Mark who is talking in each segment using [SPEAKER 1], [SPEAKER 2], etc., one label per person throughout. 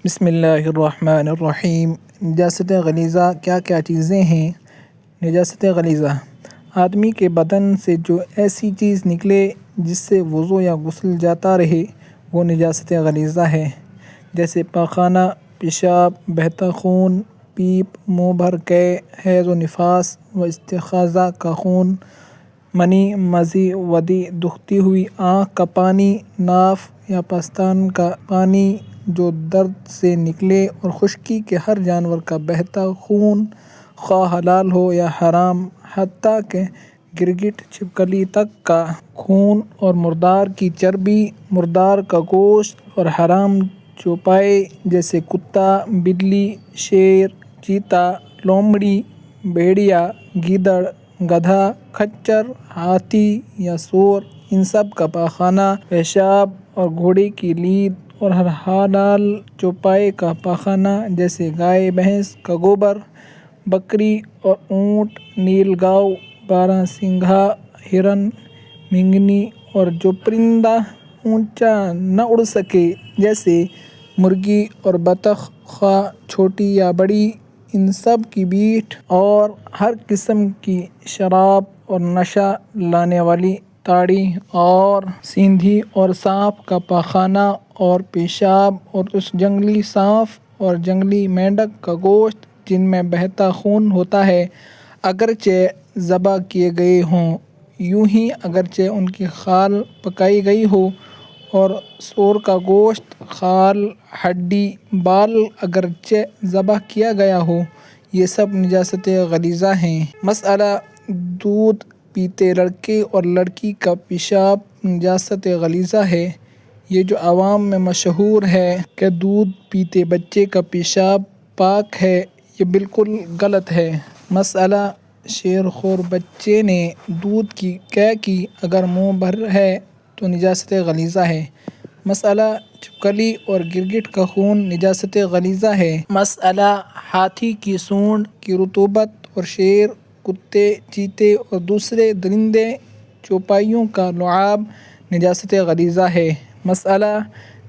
[SPEAKER 1] بسم اللہ الرحمن الرحیم۔ نجاست غلیظہ کیا کیا چیزیں ہیں؟ نجاست غلیظہ آدمی کے بدن سے جو ایسی چیز نکلے جس سے وضو یا غسل جاتا رہے وہ نجاست غلیظہ ہے، جیسے پاخانہ، پیشاب، بہتا خون، پیپ، منہ بھر کے، حیض و نفاس و استحاضہ کا خون، منی، مزی، ودی، دکھتی ہوئی آنکھ کا پانی، ناف یا پستان کا پانی جو درد سے نکلے، اور خشکی کے ہر جانور کا بہتا خون، خواہ حلال ہو یا حرام، حتیٰ کہ گرگٹ چھپکلی تک کا خون، اور مردار کی چربی، مردار کا گوشت، اور حرام چوپائے جیسے کتا، بلی، شیر، چیتا، لومڑی، بھیڑیا، گیدڑ، گدھا، کھچر، ہاتھی یا سور، ان سب کا پاخانہ، پیشاب، اور گھوڑے کی لید، اور ہر حلال چوپائے کا پاخانہ جیسے گائے بھینس کا گوبر، بکری اور اونٹ، نیل گاؤ، بارہ سنگھا ہرن، منگنی، اور جو پرندہ اونچا نہ اڑ سکے جیسے مرغی اور بطخ، خواہ چھوٹی یا بڑی، ان سب کی بیٹ، اور ہر قسم کی شراب اور نشہ لانے والی تاڑی، اور سینڈی اور سانپ کا پاخانہ اور پیشاب، اور اس جنگلی سانپ اور جنگلی مینڈک کا گوشت جن میں بہتا خون ہوتا ہے، اگرچہ ذبح کیے گئے ہوں، یوں ہی اگرچہ ان کی کھال پکائی گئی ہو، اور سور کا گوشت، کھال، ہڈی، بال اگرچہ ذبح کیا گیا ہو، یہ سب نجاست غلیظہ ہیں۔ مسئلہ دودھ پیتے لڑکے اور لڑکی کا پیشاب نجاست غلیظہ ہے۔ یہ جو عوام میں مشہور ہے کہ دودھ پیتے بچے کا پیشاب پاک ہے، یہ بالکل غلط ہے۔ مسئلہ شیر خور بچے نے دودھ کی قے کی اگر منہ بھر ہے تو نجاست غلیظہ ہے۔ مسئلہ چھپکلی اور گرگٹ کا خون نجاست غلیظہ ہے۔ مسئلہ ہاتھی کی سونڈ کی رطوبت اور شیر، کتے، چیتے اور دوسرے درندے چوپائیوں کا لعاب نجاست غلیظہ ہے۔ مسئلہ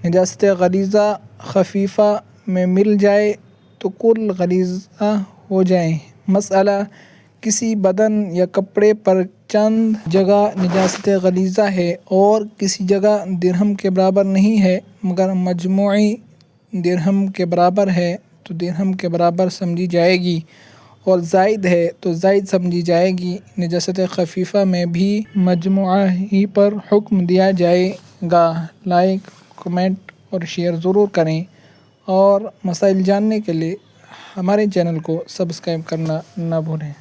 [SPEAKER 1] نجاست غلیظہ خفیفہ میں مل جائے تو کل غلیظہ ہو جائیں۔ مسئلہ کسی بدن یا کپڑے پر چند جگہ نجاست غلیظہ ہے اور کسی جگہ درہم کے برابر نہیں ہے مگر مجموعی درہم کے برابر ہے تو درہم کے برابر سمجھی جائے گی، اور زائد ہے تو زائد سمجھی جائے گی۔ نجاست خفیفہ میں بھی مجموعہ ہی پر حکم دیا جائے گا۔ لائک، کمنٹ اور شیئر ضرور کریں، اور مسائل جاننے کے لیے ہمارے چینل کو سبسکرائب کرنا نہ بھولیں۔